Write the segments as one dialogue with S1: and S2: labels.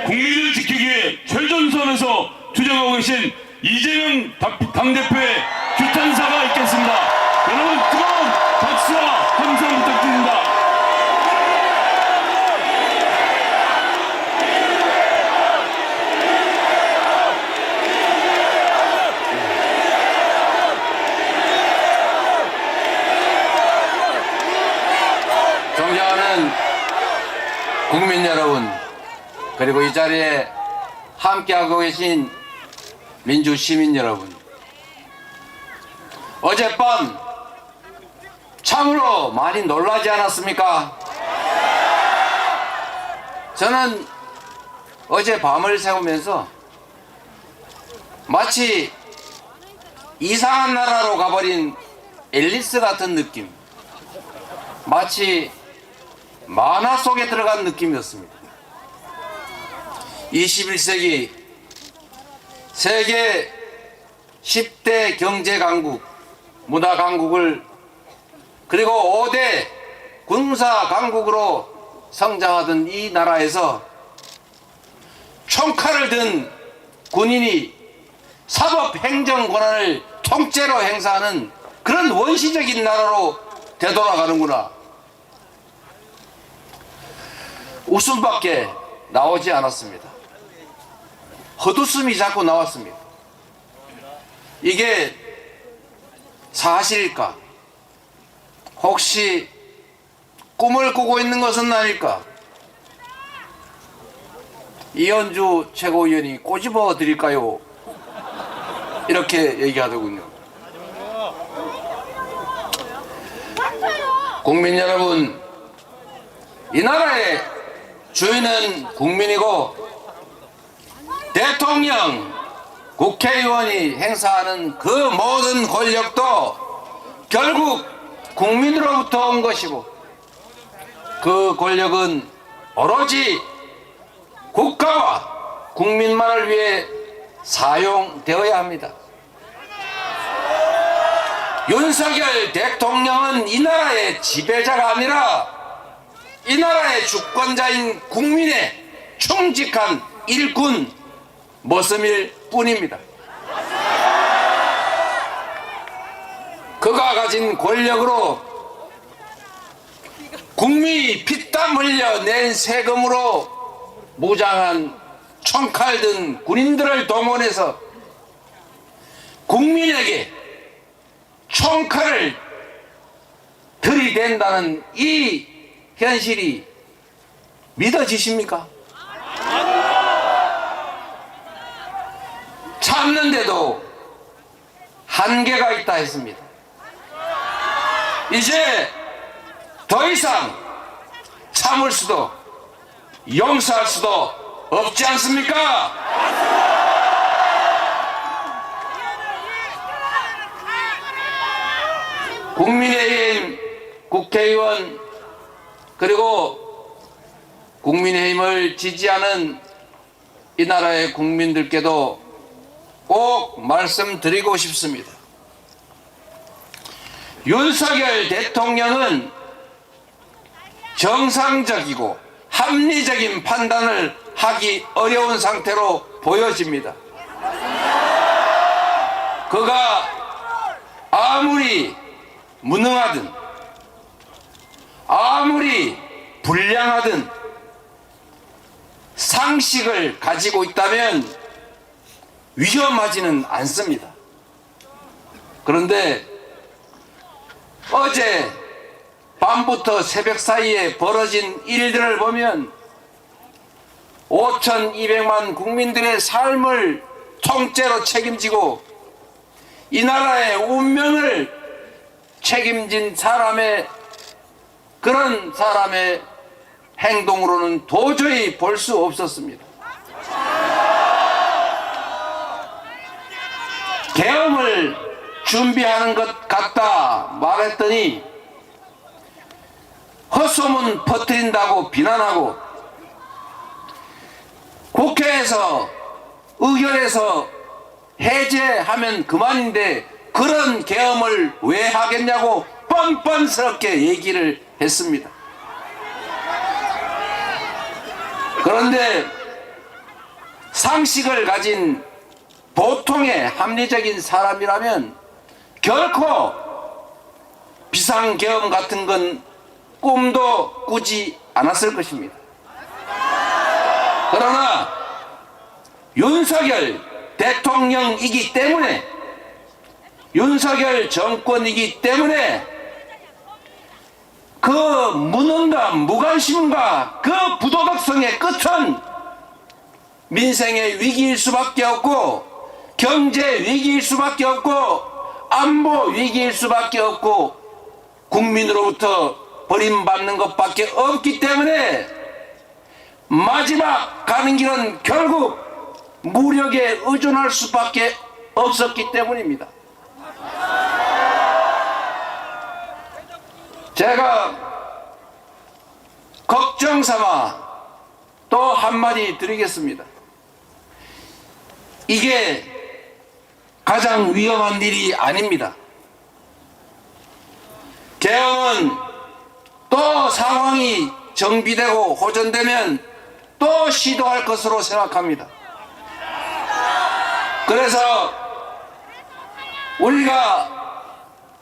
S1: 국민을 지키기 위해 최전선에서 투쟁하고 계신 이재명 당대표의 규탄사가 있겠습니다. 여러분 뜨거운 박수와 함성 부탁드립니다.
S2: 존경하는 국민 여러분, 그리고 이 자리에 함께하고 계신 민주 시민 여러분, 어젯밤 참으로 많이 놀라지 않았습니까? 저는 어제 밤을 새우면서 마치 이상한 나라로 가버린 앨리스 같은 느낌, 마치 만화 속에 들어간 느낌이었습니다. 21세기 세계 10대 경제 강국, 문화 강국을, 그리고 5대 군사 강국으로 성장하던 이 나라에서 총칼을 든 군인이 사법 행정 권한을 통째로 행사하는 그런 원시적인 나라로 되돌아가는구나. 웃음밖에 나오지 않았습니다. 헛웃음이 자꾸 나왔습니다. 이게 사실일까? 혹시 꿈을 꾸고 있는 것은 아닐까? 이현주 최고위원이 꼬집어 드릴까요? 이렇게 얘기하더군요. 국민 여러분, 이 나라의 주인은 국민이고 대통령, 국회의원이 행사하는 그 모든 권력도 결국 국민으로부터 온 것이고, 그 권력은 오로지 국가와 국민만을 위해 사용되어야 합니다. 윤석열 대통령은 이 나라의 지배자가 아니라 이 나라의 주권자인 국민의 충직한 일꾼 머슴일 뿐입니다. 그가 가진 권력으로 국민이 피땀 흘려 낸 세금으로 무장한 총칼 든 군인들을 동원해서 국민에게 총칼을 들이댄다는 이 현실이 믿어지십니까? 참는데도 한계가 있다 했습니다. 이제 더 이상 참을 수도 용서할 수도 없지 않습니까? 국민의힘 국회의원, 그리고 국민의힘을 지지하는 이 나라의 국민들께도 꼭 말씀드리고 싶습니다. 윤석열 대통령은 정상적이고 합리적인 판단을 하기 어려운 상태로 보여집니다. 그가 아무리 무능하든 아무리 불량하든 상식을 가지고 있다면 위험하지는 않습니다. 그런데 어제 밤부터 새벽 사이에 벌어진 일들을 보면 5,200만 국민들의 삶을 통째로 책임지고 이 나라의 운명을 책임진 사람의, 그런 사람의 행동으로는 도저히 볼 수 없었습니다. 계엄을 준비하는 것 같다 말했더니 헛소문 퍼뜨린다고 비난하고, 국회에서 의결해서 해제하면 그만인데 그런 계엄을 왜 하겠냐고 뻔뻔스럽게 얘기를 했습니다. 그런데 상식을 가진 보통의 합리적인 사람이라면 결코 비상계엄 같은 건 꿈도 꾸지 않았을 것입니다. 그러나 윤석열 대통령이기 때문에, 윤석열 정권이기 때문에 그 무능과 무관심과 그 부도덕성의 끝은 민생의 위기일 수밖에 없고, 경제 위기일 수밖에 없고, 안보 위기일 수밖에 없고, 국민으로부터 버림받는 것밖에 없기 때문에 마지막 가는 길은 결국 무력에 의존할 수밖에 없었기 때문입니다. 제가 걱정 삼아 또 한마디 드리겠습니다. 이게 가장 위험한 일이 아닙니다. 계엄은 또 상황이 정비되고 호전되면 또 시도할 것으로 생각합니다. 그래서 우리가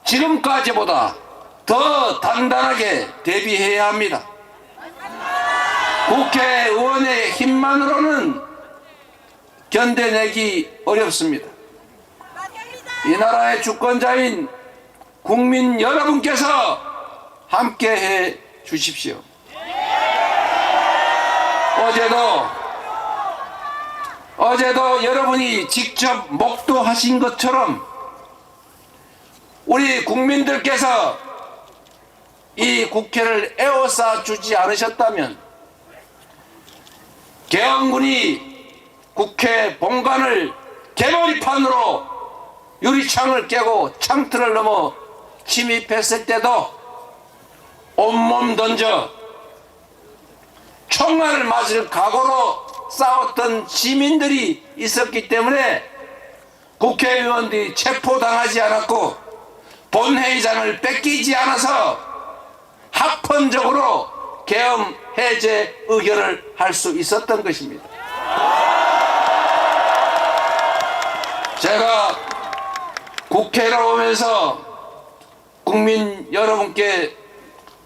S2: 지금까지보다 더 단단하게 대비해야 합니다. 국회의원의 힘만으로는 견뎌내기 어렵습니다. 이 나라의 주권자인 국민 여러분께서 함께해 주십시오. 어제도 여러분이 직접 목도하신 것처럼 우리 국민들께서 이 국회를 에워싸 주지 않으셨다면 계엄군이 국회 본관을 개머리판으로 유리창을 깨고 창틀을 넘어 침입했을 때도 온몸 던져 총알을 맞을 각오로 싸웠던 시민들이 있었기 때문에 국회의원들이 체포당하지 않았고 본회의장을 뺏기지 않아서 합헌적으로 계엄 해제 의결을 할 수 있었던 것입니다. 제가 국회로 오면서 국민 여러분께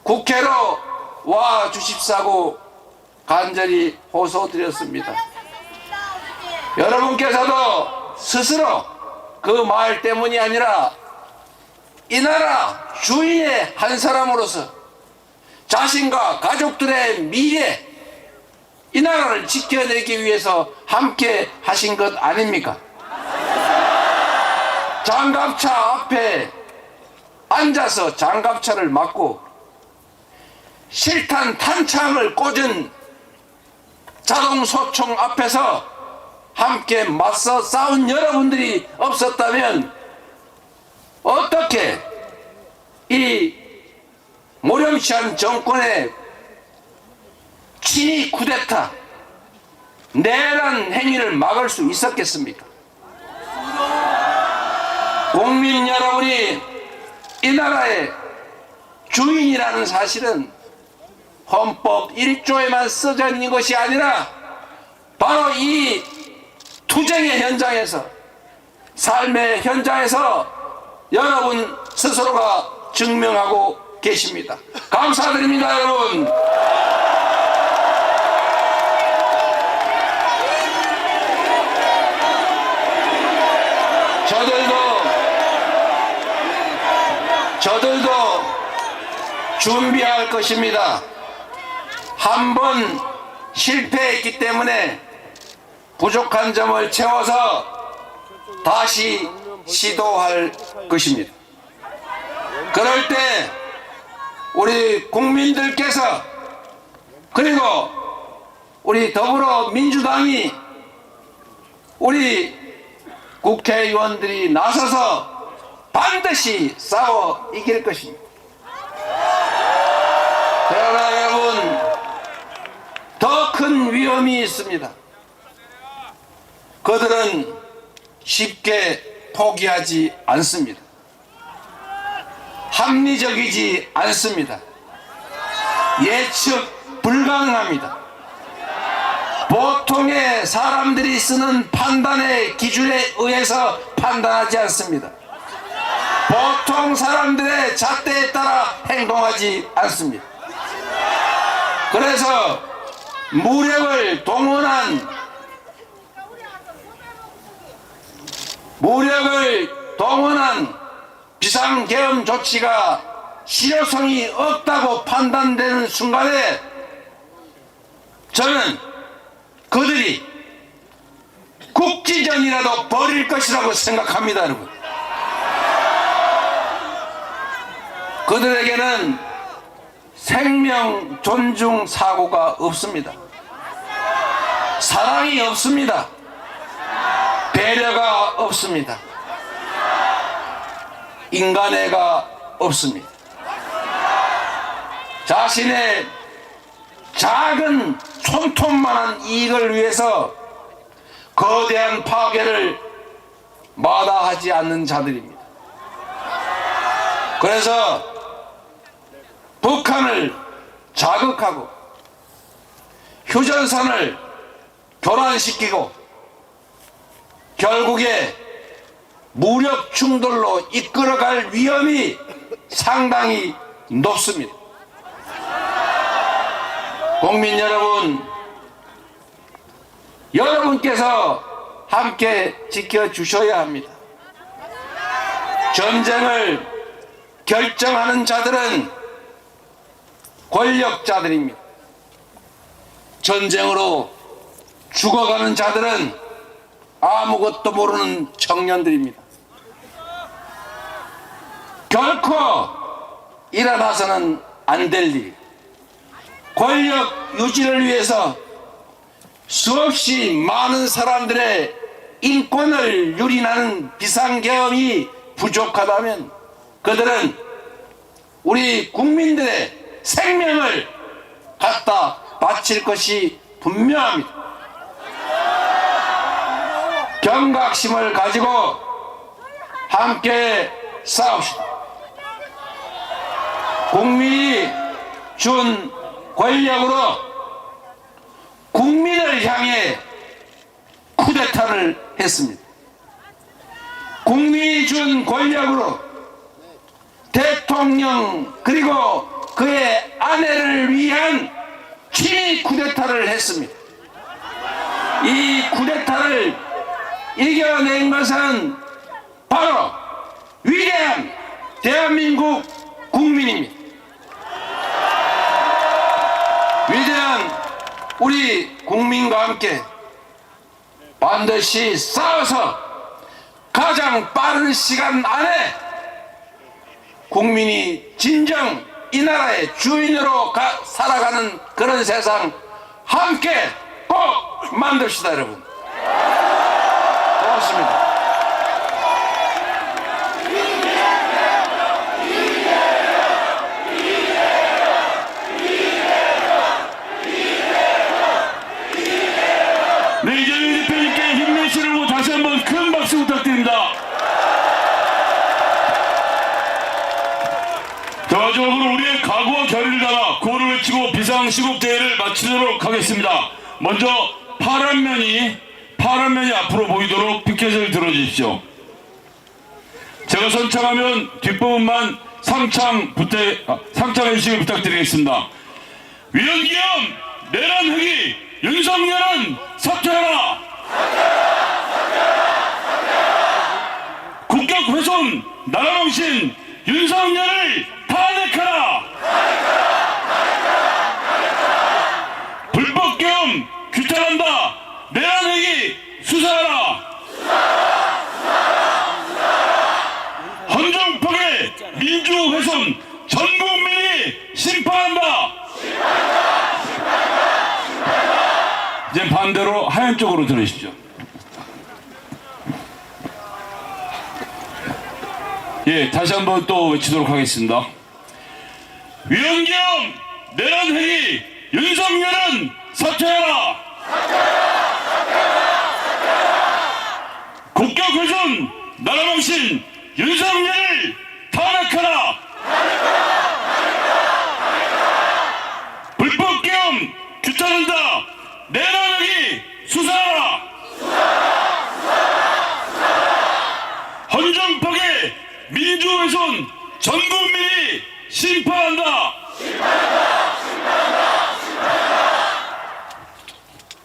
S2: 국회로 와 주십사고 간절히 호소드렸습니다. 여러분께서도 스스로 그 말 때문이 아니라 이 나라 주인의 한 사람으로서 자신과 가족들의 미래, 이 나라를 지켜내기 위해서 함께 하신 것 아닙니까? 장갑차 앞에 앉아서 장갑차를 맞고 실탄 탄창을 꽂은 자동소총 앞에서 함께 맞서 싸운 여러분들이 없었다면 어떻게 이 모렴시한 정권의 친위 쿠데타 내란 행위를 막을 수 있었겠습니까? 국민 여러분이 이 나라의 주인이라는 사실은 헌법 1조에만 써져 있는 것이 아니라 바로 이 투쟁의 현장에서, 삶의 현장에서 여러분 스스로가 증명하고 계십니다. 감사드립니다, 여러분. 저들도 준비할 것입니다. 한 번 실패했기 때문에 부족한 점을 채워서 다시 시도할 것입니다. 그럴 때 우리 국민들께서, 그리고 우리 더불어민주당이, 우리 국회의원들이 나서서 반드시 싸워 이길 것입니다. 그러나 여러분, 더 큰 위험이 있습니다. 그들은 쉽게 포기하지 않습니다. 합리적이지 않습니다. 예측 불가능합니다. 보통의 사람들이 쓰는 판단의 기준에 의해서 판단하지 않습니다. 보통 사람들의 잣대에 따라 행동하지 않습니다. 그래서 무력을 동원한 비상계엄 조치가 실효성이 없다고 판단되는 순간에 저는 그들이 국지전이라도 벌일 것이라고 생각합니다, 여러분. 그들에게는 생명 존중 사고가 없습니다. 사랑이 없습니다. 배려가 없습니다. 인간애가 없습니다. 자신의 작은 손톱만한 이익을 위해서 거대한 파괴를 마다하지 않는 자들입니다. 그래서 북한을 자극하고 휴전선을 교란시키고 결국에 무력 충돌로 이끌어갈 위험이 상당히 높습니다. 국민 여러분, 여러분께서 함께 지켜주셔야 합니다. 전쟁을 결정하는 자들은 권력자들입니다. 전쟁으로 죽어가는 자들은 아무것도 모르는 청년들입니다. 결코 일어나서는 안 될 일, 권력 유지를 위해서 수없이 많은 사람들의 인권을 유린하는 비상계엄이 부족하다면 그들은 우리 국민들의 생명을 갖다 바칠 것이 분명합니다. 경각심을 가지고 함께 싸웁시다. 국민이 준 권력으로 국민을 향해 쿠데타를 했습니다. 국민이 준 권력으로 대통령 그리고 그의 아내를 위한 친위 쿠데타를 했습니다. 이 쿠데타를 이겨낸 것은 바로 위대한 대한민국 국민입니다. 위대한 우리 국민과 함께 반드시 싸워서 가장 빠른 시간 안에 국민이 진정 이 나라의 주인으로 살아가는 그런 세상 함께 꼭 만듭시다, 여러분. 고맙습니다.
S1: 네, 이재명 대표님께 힘내시라고 다시 한번 큰 박수 부탁드립니다. 마지막으로 우리의 각오와 결의를 담아 구호를 외치고 비상시국대회를 마치도록 하겠습니다. 먼저 파란 면이 앞으로 보이도록 피켓을 들어주십시오. 제가 선창하면 뒷부분만 상창해주시기 부탁드리겠습니다. 위헌기엄 내란회기 윤석열은 사퇴하라! 국격훼손 나라망신 윤석열을 탄핵하라! 불법계엄 규탄한다! 내란회기 수사하라! 헌정파괴 민주훼손 전 국민이 심판한다! 이제 반대로 하얀 쪽으로 들으십시오. 예, 다시 한번 또 외치도록 하겠습니다. 위헌기엄 내란회의 윤석열은 사퇴하라! 국격훼손 나라망신 윤석열을 탄핵하라! 불법계엄 규탄한다! 내란회의 민주훼손 전 국민이 심판한다.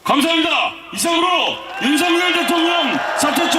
S1: 감사합니다. 이상으로 윤석열 대통령 사퇴